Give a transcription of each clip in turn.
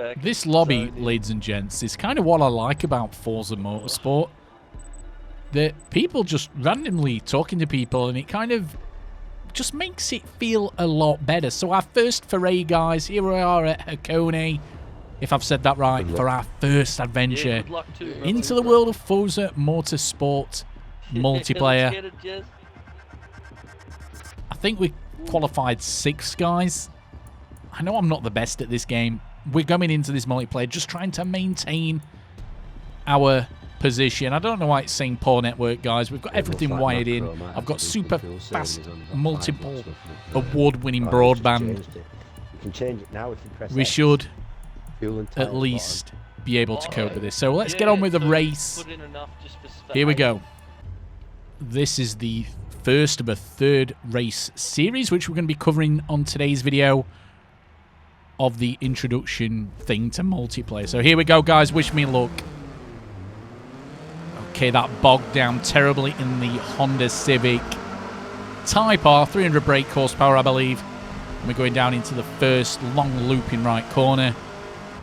back. This lobby, ladies and gents, is kind of what I like about Forza Motorsport. That people just randomly talking to people, and it kind of just makes it feel a lot better. So our first foray, guys, here we are at Hakone, if I've said that right, for our first adventure into the world of Forza Motorsport multiplayer. I think we qualified 6th, guys. I know I'm not the best at this game. We're going into this multiplayer just trying to maintain our position. I don't know why it's saying poor network, guys. We've got everything wired in. I've got super fast, multiple award-winning broadband. We should at least be able to cope with this. So let's get on with the race. Here we go. This is the first of a 3rd race series, which we're going to be covering on today's video of the introduction thing to multiplayer. So here we go, guys. Wish me luck. Okay, that bogged down terribly in the Honda Civic Type R, 300 brake horsepower, I believe. And we're going down into the first long looping right corner.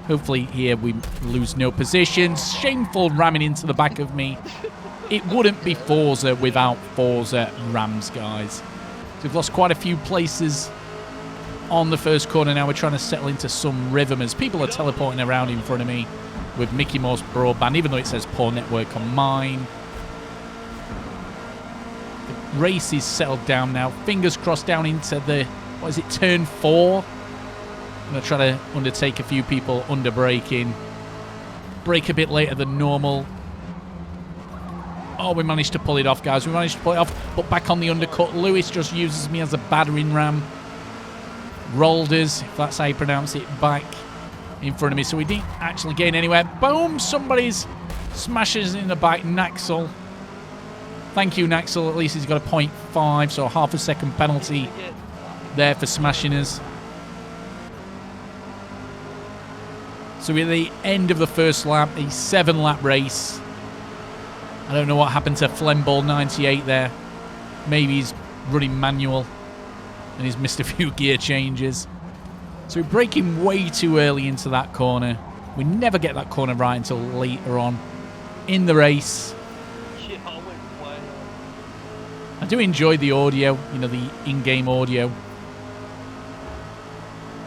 Hopefully here we lose no positions. Shameful ramming into the back of me. It wouldn't be Forza without Forza Rams, guys. So we've lost quite a few places on the first corner. Now we're trying to settle into some rhythm as people are teleporting around in front of me with Mickey Mouse broadband, even though it says poor network on mine. The race is settled down now. Fingers crossed down into the, what is it, turn 4. I'm going to try to undertake a few people under braking. Brake a bit later than normal. Oh, we managed to pull it off, guys. We managed to pull it off. But back on the undercut, Lewis just uses me as a battering ram. Rolled us, if that's how you pronounce it, back in front of me. So we didn't actually gain anywhere. Boom! Somebody's smashes in the back. Naxel. Thank you, Naxel. At least he's got a 0.5, so a half a second penalty there for smashing us. So we're at the end of the first lap, a 7-lap race. I don't know what happened to Flemball 98 there. Maybe he's running manual and he's missed a few gear changes. So we're braking way too early into that corner. We never get that corner right until later on in the race. I do enjoy the audio, you know, the in-game audio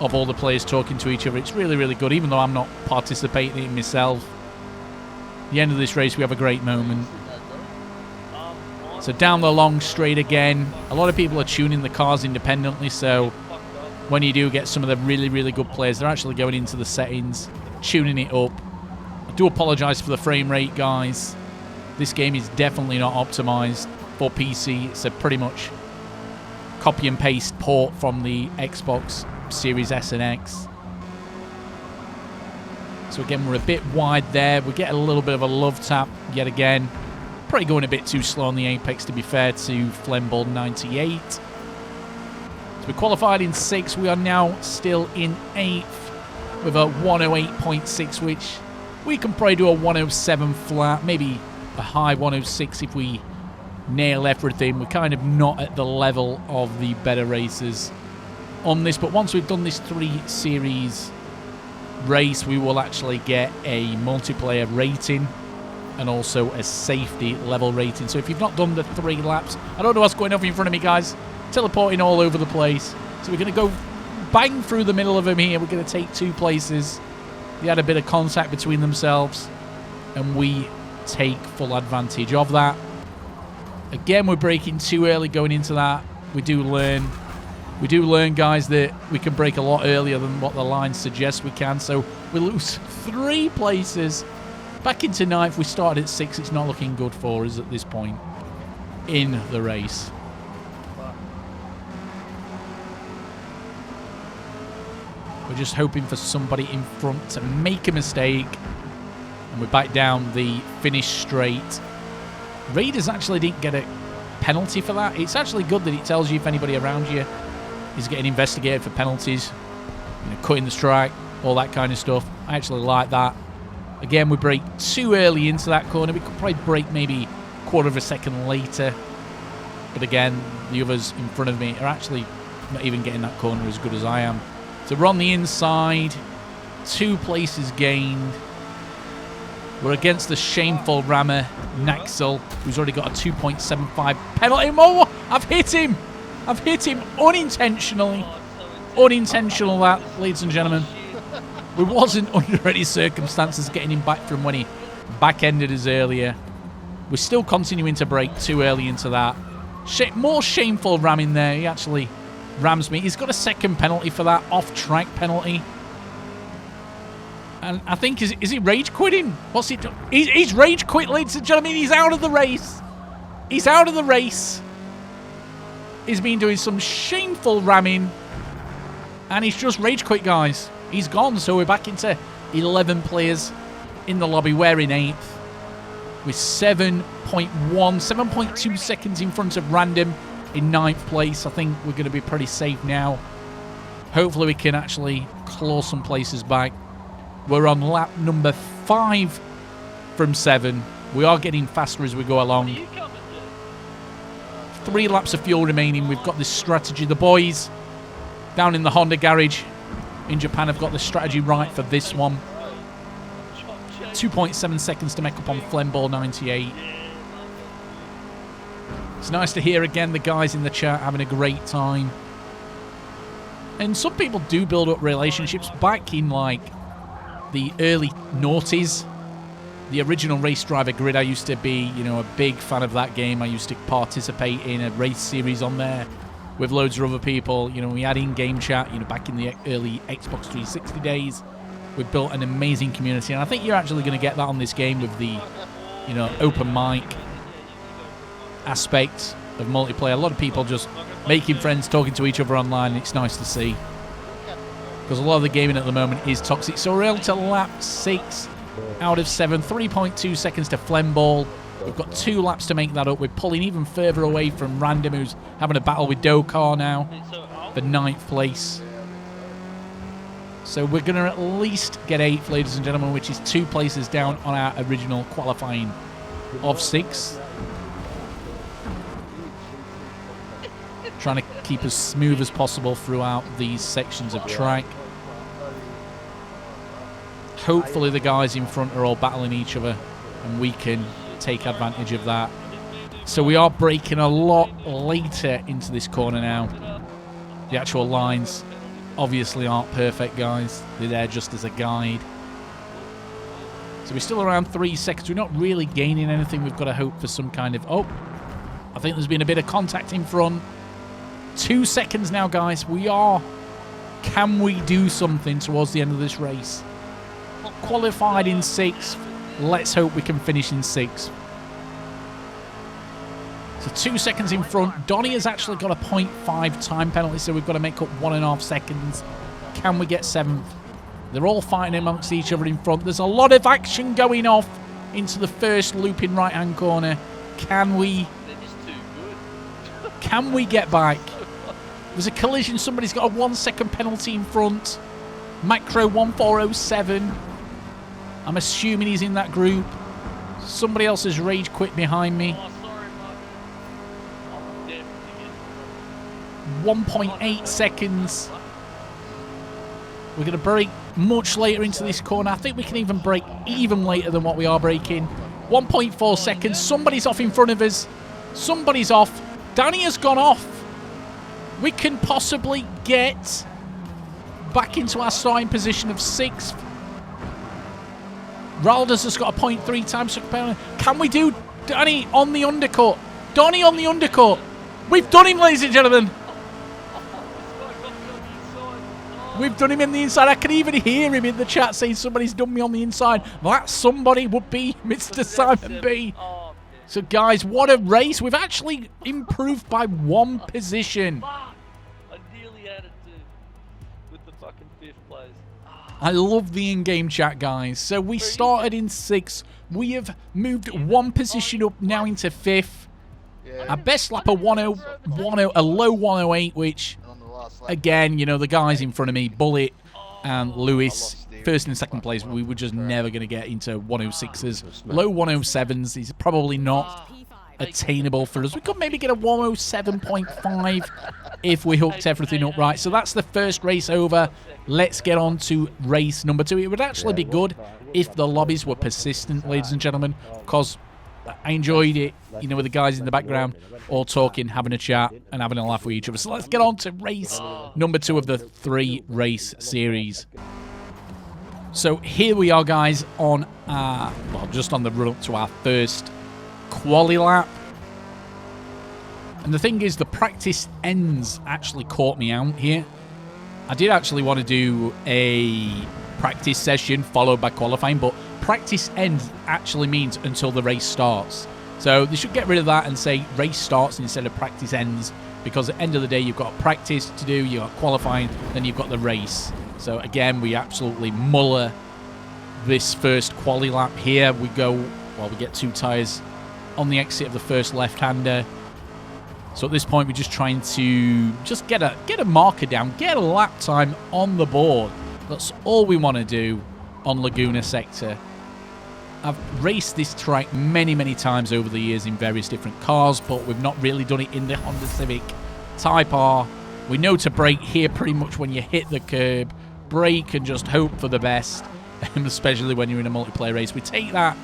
of all the players talking to each other. It's really, really good, even though I'm not participating in it myself. At the end of this race, we have a great moment. So down the long straight again. A lot of people are tuning the cars independently, so when you do get some of the really, really good players, they're actually going into the settings, tuning it up. I do apologise for the frame rate, guys. This game is definitely not optimised for PC. It's a pretty much copy and paste port from the Xbox Series S and X. So again, we're a bit wide there. We get a little bit of a love tap yet again. Probably going a bit too slow on the apex, to be fair to Flemball 98. So we qualified in 6th. We are now still in 8th with a 108.6, which we can probably do a 107 flat, maybe a high 106 if we nail everything. We're kind of not at the level of the better racers on this, but once we've done this 3 series race, we will actually get a multiplayer rating and also a safety level rating. So if you've not done the 3 laps, I don't know what's going on in front of me, guys. Teleporting all over the place. So we're going to go bang through the middle of them here. We're going to take 2 places. They had a bit of contact between themselves, and we take full advantage of that. Again, we're braking too early going into that. We do learn, guys, that we can brake a lot earlier than what the line suggests we can. So we lose 3 places. Back into 9th. We started at 6th. It's not looking good for us at this point in the race. We're just hoping for somebody in front to make a mistake. And we're back down the finish straight. Raiders actually didn't get a penalty for that. It's actually good that it tells you if anybody around you is getting investigated for penalties, you know, cutting the strike, all that kind of stuff. I actually like that. Again, we brake too early into that corner. We could probably brake maybe a quarter of a second later. But again, the others in front of me are actually not even getting that corner as good as I am. So we're on the inside. 2 places gained. We're against the shameful rammer, Naxel, who's already got a 2.75 penalty. Oh, I've hit him! I've hit him unintentionally. Unintentional, that, ladies and gentlemen. We wasn't under any circumstances getting him back from when he back-ended us earlier. We're still continuing to break too early into that. More shameful ramming there. He actually rams me. He's got a second penalty for that, off-track penalty. And I think, is he rage quitting? What's he doing? He's rage quit, ladies and gentlemen. He's out of the race. He's out of the race. He's been doing some shameful ramming. And he's just rage quit, guys. He's gone, so we're back into 11 players in the lobby. We're in 8th. With 7.2 seconds in front of Random in 9th place. I think we're going to be pretty safe now. Hopefully we can actually claw some places back. We're on lap number 5 from 7. We are getting faster as we go along. 3 laps of fuel remaining. We've got this strategy. The boys down in the Honda garage in Japan have got the strategy right for this one. 2.7 seconds to make up on Flemball 98. It's nice to hear again the guys in the chat having a great time. And some people do build up relationships. Back in like the early noughties, the original Race Driver Grid, I used to be, you know, a big fan of that game. I used to participate in a race series on there with loads of other people. You know, we had in-game chat, you know, back in the early Xbox 360 days. We built an amazing community, and I think you're actually going to get that on this game with the, you know, open mic aspect of multiplayer. A lot of people just making friends, talking to each other online, and it's nice to see. Because a lot of the gaming at the moment is toxic. So we're able to lap 6 out of 7. 3.2 seconds to Flemball. We've got 2 laps to make that up. We're pulling even further away from Random, who's having a battle with Dokar now for 9th place. So we're going to at least get 8th, ladies and gentlemen, which is 2 places down on our original qualifying of 6. Trying to keep as smooth as possible throughout these sections of track. Hopefully the guys in front are all battling each other and we can take advantage of that. So we are braking a lot later into this corner now. The actual lines obviously aren't perfect, guys. They're there just as a guide. So we're still around 3 seconds. We're not really gaining anything. We've got to hope for some kind of... Oh, I think there's been a bit of contact in front. 2 seconds now, guys. We are... Can we do something towards the end of this race? Qualified in 6th. Let's hope we can finish in 6th. So 2 seconds in front. Donnie has actually got a 0.5 time penalty, so we've got to make up 1.5 seconds. Can we get 7th? They're all fighting amongst each other in front. There's a lot of action going off into the first looping right-hand corner. Can we... Can we get back? There's a collision. Somebody's got a 1 second penalty in front. Macro 1407. I'm assuming he's in that group. Somebody else has rage quit behind me. 1.8 seconds. We're going to brake much later into this corner. I think we can even brake even later than what we are braking. 1.4 seconds. Somebody's off in front of us. Somebody's off. Danny has gone off. We can possibly get back into our starting position of 6th. Raldas has got a 0.3 times. Can we do Danny on the undercut? Donny on the undercut. We've done him, ladies and gentlemen. We've done him in the inside. I can even hear him in the chat saying somebody's done me on the inside. That somebody would be Mr. Simon B. So, guys, what a race. We've actually improved by 1 position. I nearly had it with the fucking 5th place. I love the in-game chat, guys. So we started in 6th. We have moved 1 position up now into 5th. Our best lap, a low 108, which, again, you know, the guys in front of me, Bullet and Lewis, first and second place, we were just never going to get into 106s. Low 107s is probably not attainable for us. We could maybe get a 107.5 if we hooked everything up right. So that's the first race over. Let's get on to race number 2. It would actually be good if the lobbies were persistent, ladies and gentlemen, because I enjoyed it, you know, with the guys in the background all talking, having a chat, and having a laugh with each other. So let's get on to race number 2 of the 3 race series. So here we are, guys, on our, well, just on the run up to our first quali lap. And the thing is, the practice ends actually caught me out here. I did actually want to do a practice session followed by qualifying, but practice ends actually means until the race starts. So they should get rid of that and say race starts instead of practice ends, because at the end of the day, you've got practice to do, you've got qualifying, then you've got the race. So again, we absolutely muller this first quali lap here. We go, well, we get 2 tyres on the exit of the first left-hander. So at this point, we're just trying to just get a marker down, get a lap time on the board. That's all we want to do on Laguna Sector. I've raced this track many, many times over the years in various different cars, but we've not really done it in the Honda Civic Type R. We know to brake here pretty much when you hit the curb. Brake and just hope for the best, especially when you're in a multiplayer race. We take that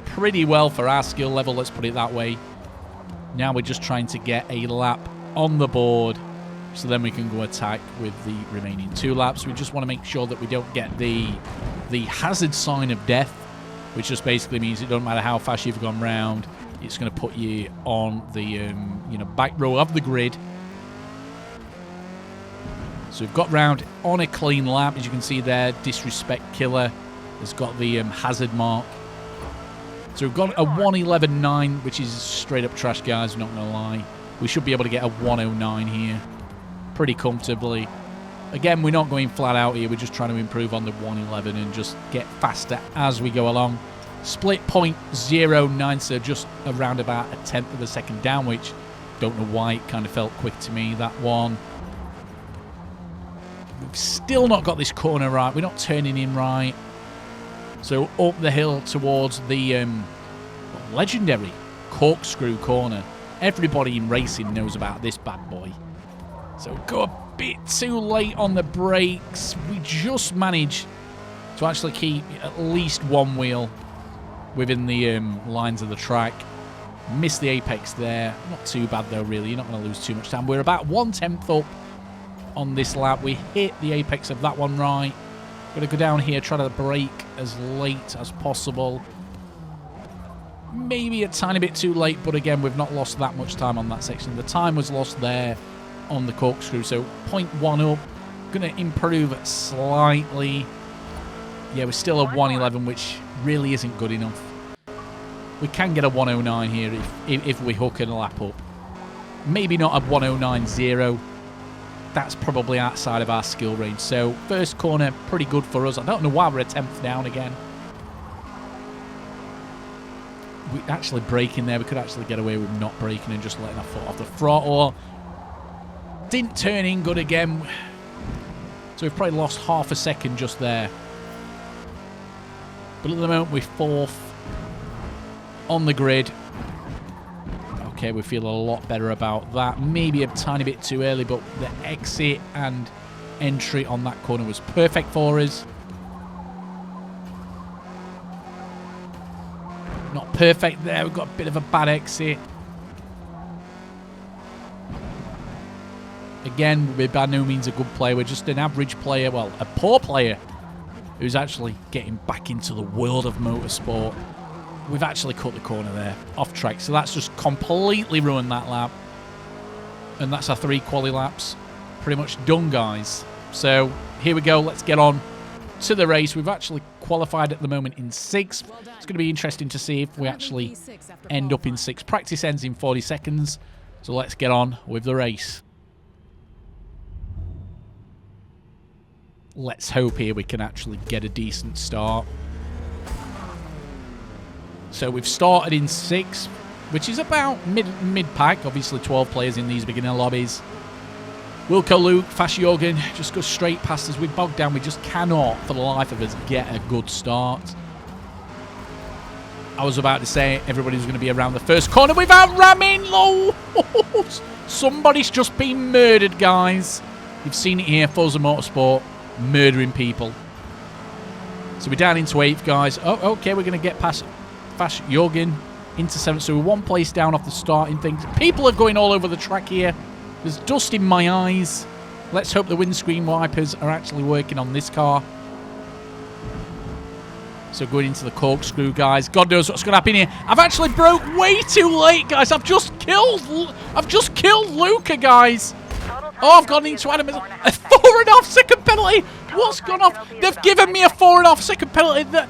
pretty well for our skill level, let's put it that way. Now we're just trying to get a lap on the board so then we can go attack with the remaining 2 laps. We just want to make sure that we don't get the hazard sign of death, which just basically means it doesn't matter how fast you've gone round, it's going to put you on the back row of the grid. So we've got round on a clean lap. As you can see there, Disrespect Killer has got the hazard mark. So we've got a 111.9, which is straight up trash, guys, not going to lie. We should be able to get a 109 here pretty comfortably. Again, we're not going flat out here. We're just trying to improve on the 111 and just get faster as we go along. Split 0.09, so just around about a tenth of a second down, which don't know why it kind of felt quick to me, that one. We've still not got this corner right. We're not turning in right. So up the hill towards the legendary corkscrew corner. Everybody in racing knows about this bad boy. So go a bit too late on the brakes. We just managed to actually keep at least one wheel within the lines of the track. Missed the apex there. Not too bad though, really. You're not going to lose too much time. We're about 1/10 up on this lap. We hit the apex of that one right. Going to go down here, try to brake as late as possible. Maybe a tiny bit too late, but again, we've not lost that much time on that section. The time was lost there on the corkscrew, so 0.1 up. Going to improve slightly. Yeah, we're still a 111, which really isn't good enough. We can get a 109 here if we hook and lap up. Maybe not a 109.0. That's probably outside of our skill range. So first corner, pretty good for us. I don't know why we're a 10th down again. We actually braking there. We could actually get away with not braking and just letting our foot off the throttle. Didn't turn in good again. So we've probably lost half a second just there. But at the moment we're 4th on the grid. Okay, we feel a lot better about that. Maybe a tiny bit too early, but the exit and entry on that corner was perfect for us. Not perfect there. We've got a bit of a bad exit. Again, we're by no means a good player. We're just an average player. Well, a poor player who's actually getting back into the world of motorsport. We've actually cut the corner there, off track. So that's just completely ruined that lap. And that's our 3 quali laps. Pretty much done, guys. So here we go. Let's get on to the race. We've actually qualified at the moment in 6th. It's going to be interesting to see if we actually end up in 6th. Practice ends in 40 seconds. So let's get on with the race. Let's hope here we can actually get a decent start. So we've started in 6th, which is about mid-pack. Obviously 12 players in these beginner lobbies. Wilco Luke, Fast Jorgen, just go straight past us. We bogged down. We just cannot, for the life of us, get a good start. I was about to say everybody's going to be around the first corner without ramming. Low. Somebody's just been murdered, guys. You've seen it here, Forza Motorsport, murdering people. So we're down into 8th, guys. Oh, okay, we're going to get past Fast Jorgen into 7th. So we're 1 place down off the starting thing. People are going all over the track here. There's dust in my eyes. Let's hope the windscreen wipers are actually working on this car. So going into the corkscrew, guys. God knows what's going to happen here. I've actually broke way too late, guys. I've just killed Luca, guys. Oh, I've gone into Adam. A 4.5 second penalty. What's gone off? They've given me a 4.5 second penalty. That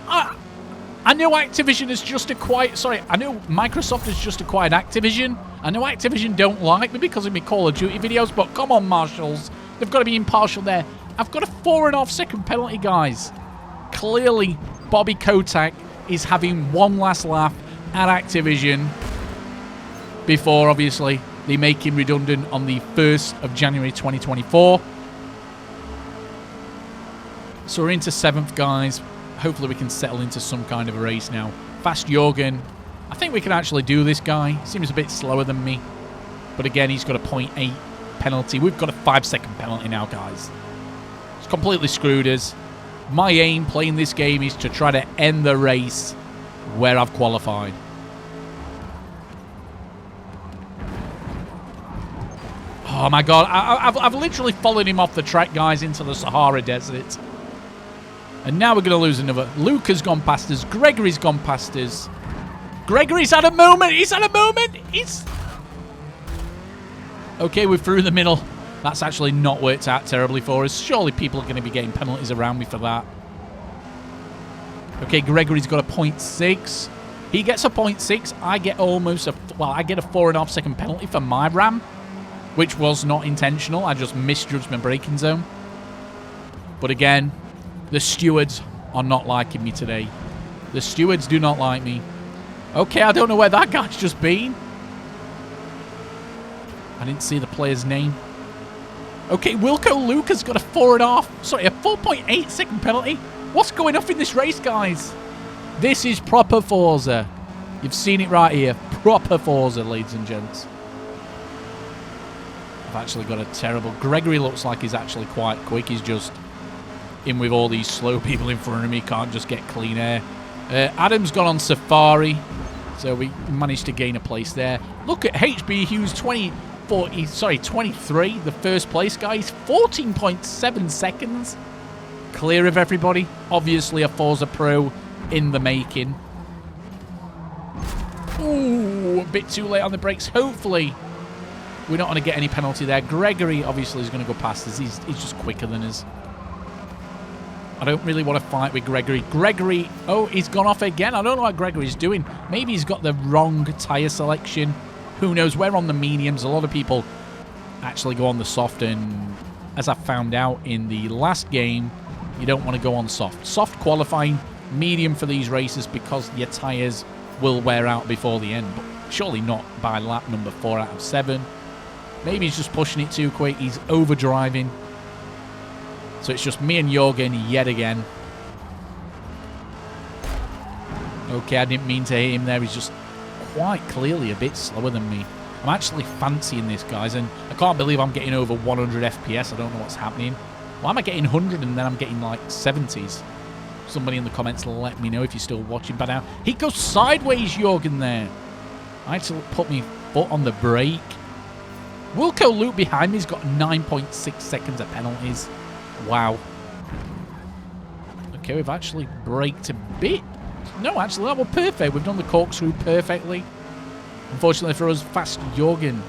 I know Activision has just acquired. Sorry, I know Microsoft has just acquired Activision. I know Activision don't like me because of my Call of Duty videos, but come on, Marshals. They've got to be impartial there. I've got a 4.5 second penalty, guys. Clearly, Bobby Kotick is having one last laugh at Activision before, obviously, they make him redundant on the 1st of January 2024. So we're into 7th, guys. Hopefully we can settle into some kind of a race now. Fast Jorgen. I think we can actually do this guy. Seems a bit slower than me. But again, he's got a 0.8 penalty. We've got a 5-second penalty now, guys. It's completely screwed us. My aim playing this game is to try to end the race where I've qualified. Oh my god, I've literally followed him off the track, guys, into the Sahara Desert. And now we're going to lose another. Luca's gone past us. Gregory's gone past us. Gregory's had a moment. He's had a moment. Okay, we're through the middle. That's actually not worked out terribly for us. Surely people are going to be getting penalties around me for that. Okay, Gregory's got a 0.6. He gets a 0.6. I get almost a... Well, I get a 4.5 second penalty for my ram, which was not intentional. I just misjudged my braking zone. But again, the stewards are not liking me today. The stewards do not like me. Okay, I don't know where that guy's just been. I didn't see the player's name. Okay, Wilco Luca's got a 4.5. Sorry, a 4.8 second penalty. What's going off in this race, guys? This is proper Forza. You've seen it right here. Proper Forza, ladies and gents. I've actually got a terrible... Gregory looks like he's actually quite quick. He's just in with all these slow people in front of me. Can't just get clean air. Adam's gone on Safari. So we managed to gain a place there. Look at HB Hughes, 23, the first place guy. He's 14.7 seconds clear of everybody. Obviously a Forza Pro in the making. Ooh, a bit too late on the brakes. Hopefully we're not going to get any penalty there. Gregory obviously is going to go past us. He's just quicker than us. I don't really want to fight with Gregory. Gregory, oh, he's gone off again. I don't know what Gregory's doing. Maybe he's got the wrong tyre selection. Who knows? We're on the mediums. A lot of people actually go on the soft, and as I found out in the last game, you don't want to go on soft. Soft qualifying, medium for these races because your tyres will wear out before the end, but surely not by lap number 4 out of 7. Maybe he's just pushing it too quick. He's overdriving. So it's just me and Jorgen yet again. Okay, I didn't mean to hit him there. He's just quite clearly a bit slower than me. I'm actually fancying this, guys, and I can't believe I'm getting over 100 FPS. I don't know what's happening. Why am I getting 100 and then I'm getting like 70s? Somebody in the comments let me know if you're still watching. But now he goes sideways, Jorgen, there. I had to put my foot on the brake. Wilco Luke behind me's got 9.6 seconds of penalties. Wow. Okay, we've actually braked a bit. No, actually, that was perfect. We've done the corkscrew perfectly. Unfortunately for us, Fast Jorgen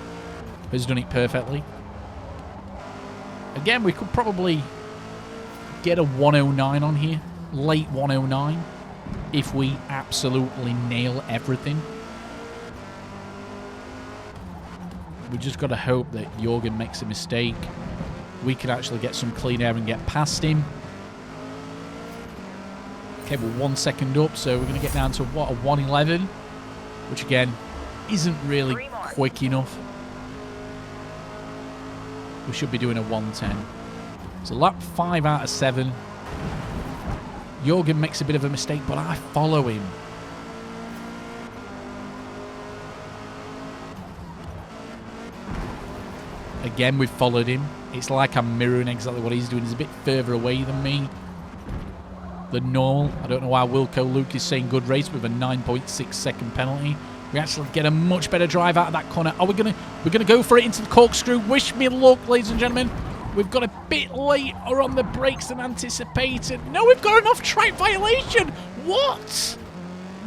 has done it perfectly. Again, we could probably get a 109 on here. Late 109. If we absolutely nail everything. We just got to hope that Jorgen makes a mistake. We could actually get some clean air and get past him. Okay, we're 1 second up, so we're going to get down to, what, a 111? Which, again, isn't really quick enough. We should be doing a 110. So lap 5 out of 7. Jorgen makes a bit of a mistake, but I follow him. Again, we've followed him. It's like I'm mirroring exactly what he's doing. He's a bit further away than me than normal. I don't know why Wilco Luke is saying good race with a 9.6 second penalty. We actually get a much better drive out of that corner. Are we're gonna go for it into the corkscrew. Wish me luck, ladies and gentlemen. We've got a bit later on the brakes than anticipated. No, we've got an off-track violation. What?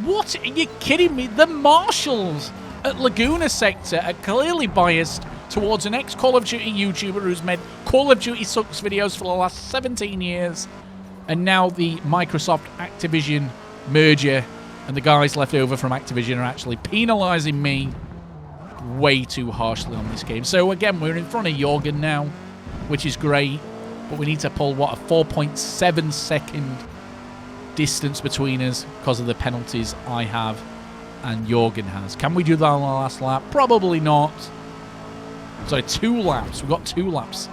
What? Are you kidding me? The marshals at Laguna Sector are clearly biased towards an ex-Call of Duty YouTuber who's made Call of Duty Sucks videos for the last 17 years. And now the Microsoft Activision merger and the guys left over from Activision are actually penalising me way too harshly on this game. So again, we're in front of Jorgen now, which is great. But we need to pull, what, a 4.7 second distance between us because of the penalties I have and Jorgen has. Can we do that on the last lap? Probably not. Sorry, 2 laps. We've got 2 laps.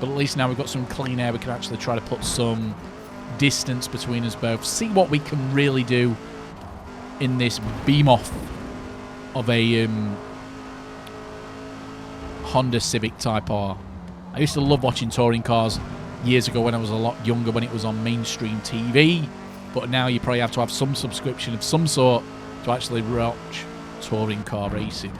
But at least now we've got some clean air. We can actually try to put some distance between us both. See what we can really do in this beam-off of a Honda Civic Type R. I used to love watching touring cars years ago when I was a lot younger, when it was on mainstream TV. But now you probably have to have some subscription of some sort to actually watch touring car racing.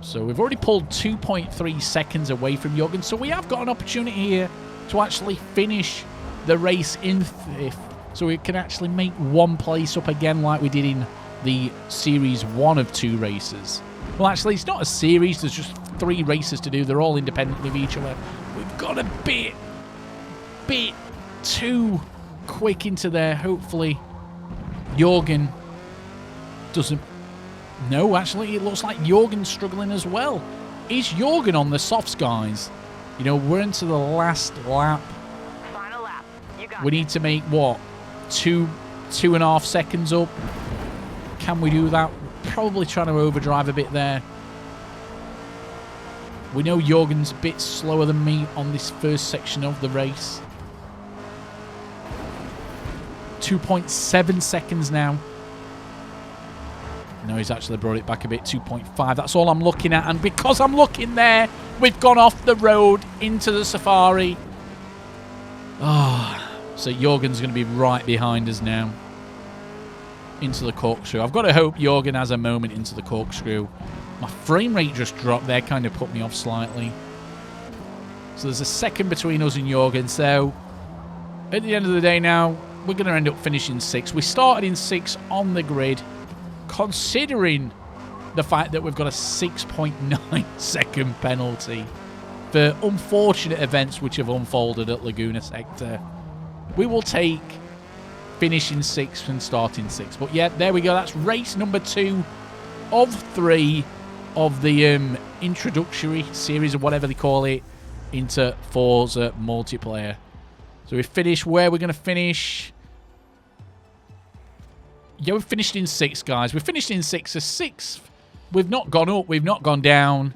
So we've already pulled 2.3 seconds away from Jorgen. So we have got an opportunity here to actually finish the race in 5th. So we can actually make 1 place up again like we did in the Series 1 of 2 races. Well, actually, it's not a series. There's just 3 races to do. They're all independent of each other. We've got a bit too quick into there. Hopefully, Jorgen doesn't... No, actually, it looks like Jorgen's struggling as well. Is Jorgen on the softs, guys? You know, we're into the last lap. Final lap. You got We need to make, what, 2.5 seconds up? Can we do that? Probably trying to overdrive a bit there. We know Jorgen's a bit slower than me on this first section of the race. 2.7 seconds now. No, he's actually brought it back a bit, 2.5. That's all I'm looking at. And because I'm looking there, we've gone off the road into the Safari. So Jorgen's going to be right behind us now. Into the corkscrew. I've got to hope Jorgen has a moment into the corkscrew. My frame rate just dropped there, kind of put me off slightly. So there's a second between us and Jorgen. So at the end of the day now, we're going to end up finishing 6th. We started in 6th on the grid. Considering the fact that we've got a 6.9 second penalty for unfortunate events which have unfolded at Laguna Sector, we will take finishing 6th and starting 6th. But yeah, there we go. That's race number 2 of 3 of the introductory series, or whatever they call it, into Forza multiplayer. So we finished where we're going to finish. Yeah, we've finished in 6th, guys. We've finished in 6th. So 6th. We've not gone up. We've not gone down.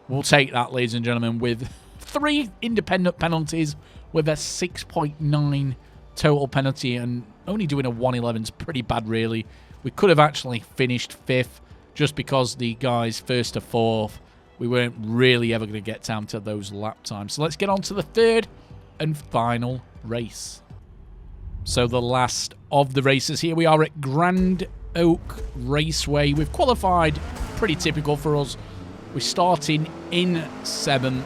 We'll take that, ladies and gentlemen, with 3 independent penalties with a 6.9 total penalty, and only doing a 111 is pretty bad, really. We could have actually finished 5th just because the guys 1st to 4th, we weren't really ever going to get down to those lap times. So let's get on to the 3rd and final race. So the last of the races. Here we are at Grand Oak Raceway. We've qualified, pretty typical for us. We're starting in 7th.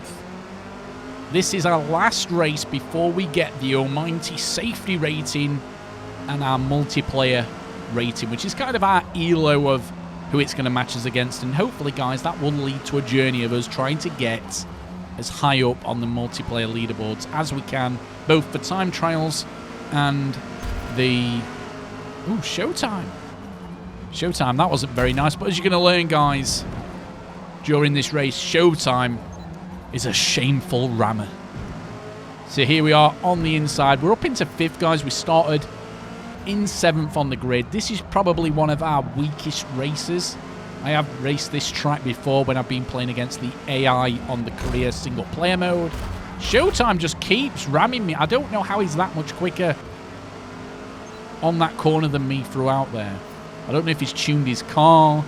This is our last race before we get the almighty safety rating and our multiplayer rating, which is kind of our ELO of who it's going to match us against. And hopefully, guys, that will lead to a journey of us trying to get as high up on the multiplayer leaderboards as we can, both for time trials and the... Ooh, Showtime. Showtime, that wasn't very nice. But as you're going to learn, guys, during this race, Showtime is a shameful rammer. So here we are on the inside. We're up into 5th, guys. We started in 7th on the grid. This is probably one of our weakest races. I have raced this track before when I've been playing against the AI on the career single player mode. Showtime just keeps ramming me. I don't know how he's that much quicker on that corner than me throughout there. I don't know if he's tuned his car.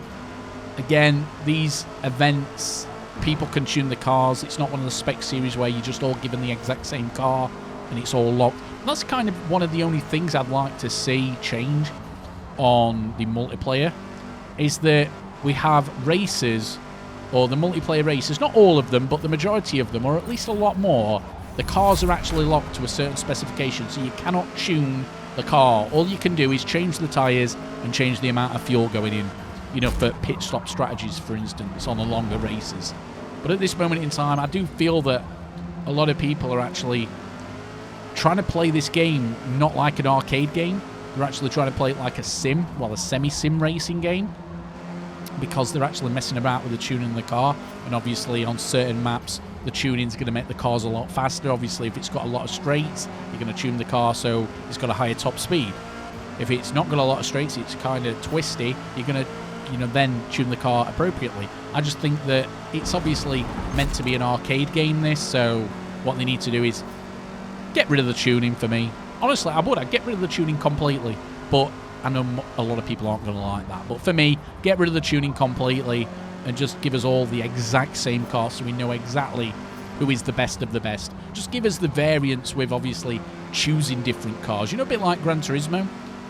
Again, these events, people can tune the cars. It's not one of the spec series where you're just all given the exact same car and it's all locked. And that's kind of one of the only things I'd like to see change on the multiplayer, is that we have races, or the multiplayer races, not all of them, but the majority of them, or at least a lot more, the cars are actually locked to a certain specification, so you cannot tune the car. All you can do is change the tyres and change the amount of fuel going in, you know, for pit stop strategies, for instance, on the longer races. But at this moment in time, I do feel that a lot of people are actually trying to play this game not like an arcade game. They're actually trying to play it like a sim, well, a semi-sim racing game, because they're actually messing about with the tuning of the car. And obviously on certain maps, the tuning's going to make the cars a lot faster. Obviously, if it's got a lot of straights, you're going to tune the car so it's got a higher top speed. If it's not got a lot of straights, it's kind of twisty, you're going to, you know, then tune the car appropriately. I just think that it's obviously meant to be an arcade game, this, so what they need to do is get rid of the tuning for me. Honestly, I'd get rid of the tuning completely, but I know a lot of people aren't going to like that. But for me, get rid of the tuning completely and just give us all the exact same car so we know exactly who is the best of the best. Just give us the variance with obviously choosing different cars. You know, a bit like Gran Turismo.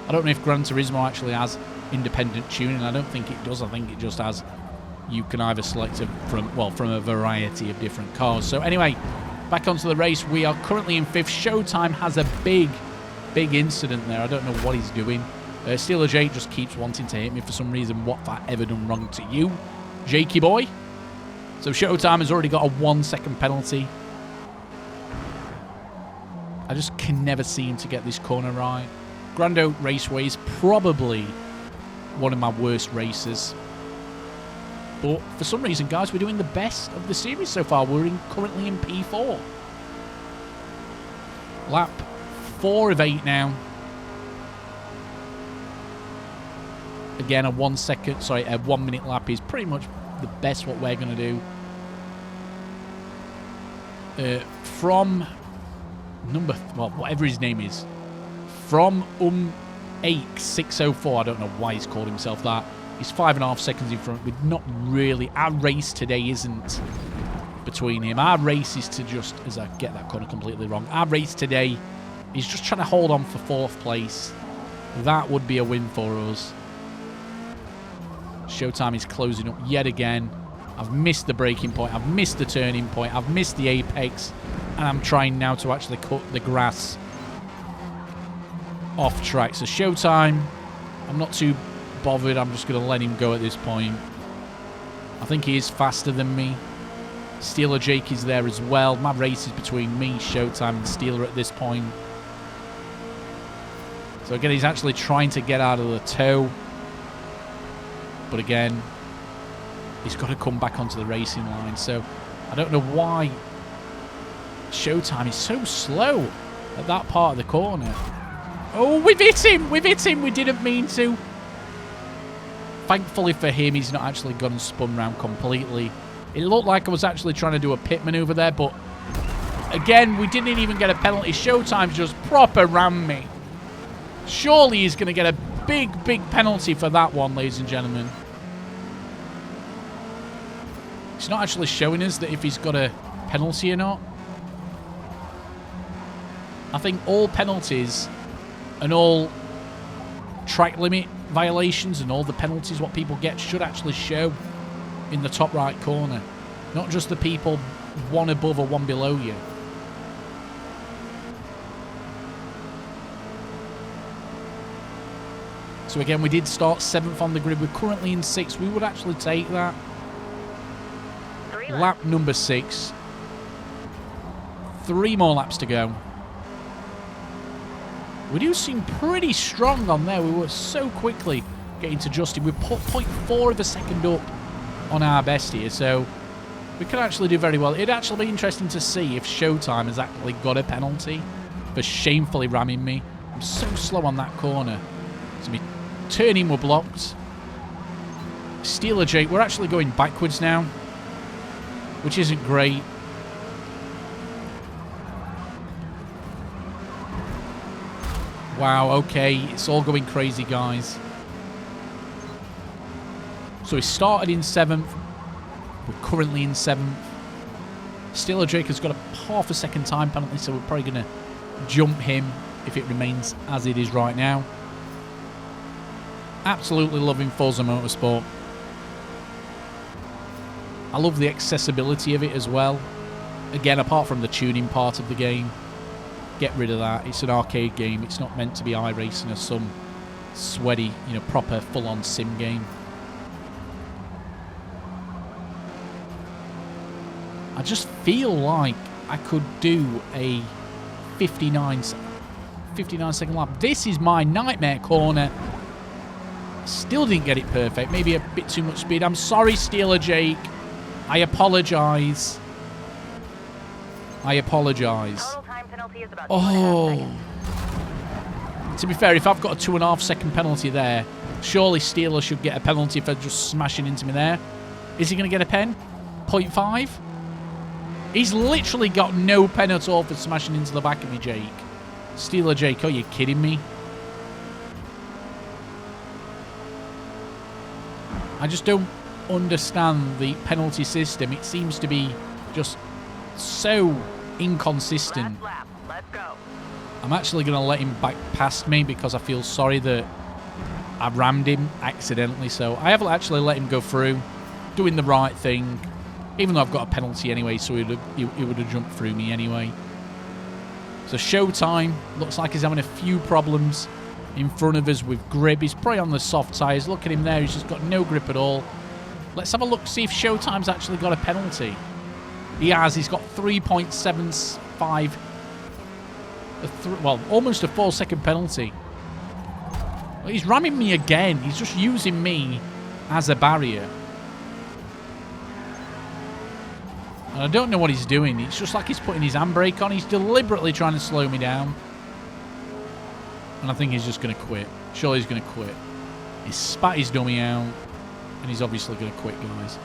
I don't know if Gran Turismo actually has independent tuning. I don't think it does. I think it just has, you can either select it from a variety of different cars. So anyway, back onto the race. We are currently in 5th. Showtime has a big incident there. I don't know what he's doing. Steeler Jake just keeps wanting to hit me for some reason. What have I ever done wrong to you, Jakey boy? So Showtime has already got a 1-second penalty. I just can never seem to get this corner right. Grand Oak Raceway is probably one of my worst races. But for some reason, guys, we're doing the best of the series so far. We're currently in P4. Lap 4 of 8 now. Again, a 1 minute lap is pretty much the best what we're going to do. From whatever his name is, from Ache 604, I don't know why he's called himself that. He's 5.5 seconds in front. With not really, our race today isn't between him. Our race is to just, as I get that corner completely wrong, our race today is just trying to hold on for 4th place. That would be a win for us. Showtime is closing up yet again. I've missed the braking point. I've missed the turning point. I've missed the apex. And I'm trying now to actually cut the grass off track. So Showtime, I'm not too bothered. I'm just going to let him go at this point. I think he is faster than me. Steeler Jake is there as well. My race is between me, Showtime, and Steeler at this point. So again, he's actually trying to get out of the tow. But again, he's got to come back onto the racing line. So I don't know why Showtime is so slow at that part of the corner. Oh, we've hit him! We've hit him! We didn't mean to. Thankfully for him, he's not actually gone and spun round completely. It looked like I was actually trying to do a pit maneuver there, but again, we didn't even get a penalty. Showtime's just proper rammed me. Surely he's going to get a big penalty for that one, ladies and gentlemen. It's not actually showing us that if he's got a penalty or not. I think all penalties and all track limit violations and all the penalties what people get should actually show in the top right corner. Not just the people one above or one below you. So again, we did start 7th on the grid. We're currently in 6th. We would actually take that. Lap number 6. 3 more laps to go. We do seem pretty strong on there. We were so quickly getting to Justin. We're 0.4 of a second up on our best here. So we could actually do very well. It'd actually be interesting to see if Showtime has actually got a penalty for shamefully ramming me. I'm so slow on that corner. So me turning were blocked. Steeler Jake, we're actually going backwards now, which isn't great. Wow, okay, it's all going crazy, guys. So we started in 7th. We're currently in 7th. Steeler Jake has got a half a second time penalty, so we're probably going to jump him if it remains as it is right now. Absolutely loving Forza Motorsport. I love the accessibility of it as well. Again, apart from the tuning part of the game, get rid of that. It's an arcade game. It's not meant to be iRacing or some sweaty, you know, proper full-on sim game. I just feel like I could do a 59 second lap. This is my nightmare corner. Still didn't get it perfect. Maybe a bit too much speed. I'm sorry, Steeler Jake. I apologise. I apologise. Total time penalty is about 2.5 Oh. seconds. To be fair, if I've got a 2.5 second penalty there, surely Steeler should get a penalty for just smashing into me there. Is he going to get a pen? 0.5? He's literally got no pen at all for smashing into the back of me, Jake. Steeler Jake, are you kidding me? I just don't understand the penalty system. It seems to be just so inconsistent. Last lap. Let's go. I'm actually going to let him back past me because I feel sorry that I rammed him accidentally. So I have actually let him go through, doing the right thing. Even though I've got a penalty anyway, so he would have jumped through me anyway. So Showtime looks like he's having a few problems in front of us with grip. He's probably on the soft tyres. Look at him there. He's just got no grip at all. Let's have a look, see if Showtime's actually got a penalty. He has. He's got 3.75. Well, almost a 4-second penalty. Well, he's ramming me again. He's just using me as a barrier. And I don't know what he's doing. It's just like he's putting his handbrake on. He's deliberately trying to slow me down. And I think he's just going to quit. Surely he's going to quit. He's spat his dummy out. And he's obviously going to quit, guys.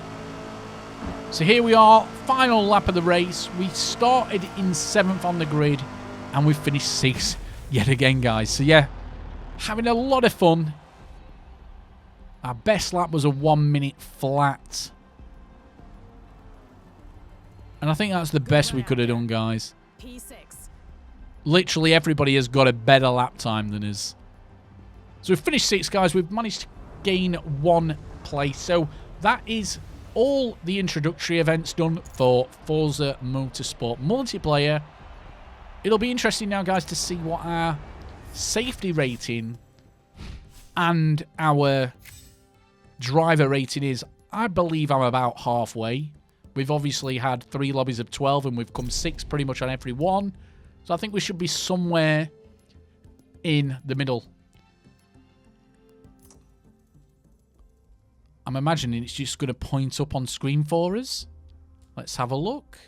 So here we are. Final lap of the race. We started in 7th on the grid. And we finished 6th yet again, guys. So yeah, having a lot of fun. Our best lap was a 1 minute flat. And I think that's the best we could have done, guys. P6. Literally everybody has got a better lap time than us. So we've finished 6th, guys. We've managed to gain 1 place. So that is all the introductory events done for Forza Motorsport multiplayer. It'll be interesting now, guys, to see what our safety rating and our driver rating is. I believe I'm about halfway. We've obviously had 3 lobbies of 12 and we've come 6th pretty much on every one. So I think we should be somewhere in the middle. I'm imagining it's just going to point up on screen for us. Let's have a look.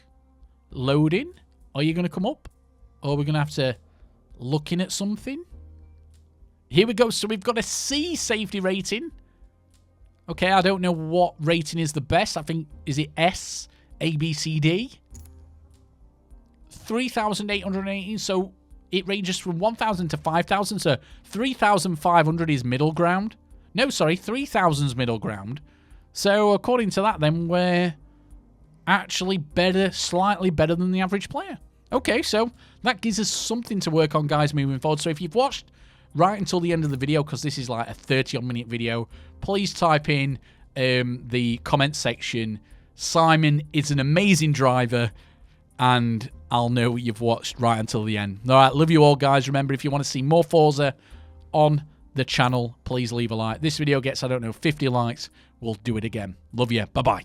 Loading. Are you going to come up? Or are we going to have to look in at something? Here we go. So we've got a C safety rating. Okay, I don't know what rating is the best. I think, is it S, A, B, C, D? 3,818. So it ranges from 1,000 to 5,000. So 3,500 is middle ground. No, sorry, 3,000's middle ground. So according to that, then we're actually better, slightly better than the average player. Okay, so that gives us something to work on, guys, moving forward. So if you've watched right until the end of the video, because this is like a 30-odd-minute video, please type in the comment section, Simon is an amazing driver, and I'll know you've watched right until the end. All right, love you all, guys. Remember, if you want to see more Forza on the channel, please leave a like. This video gets, I don't know, 50 likes. We'll do it again. Love you. Bye-bye.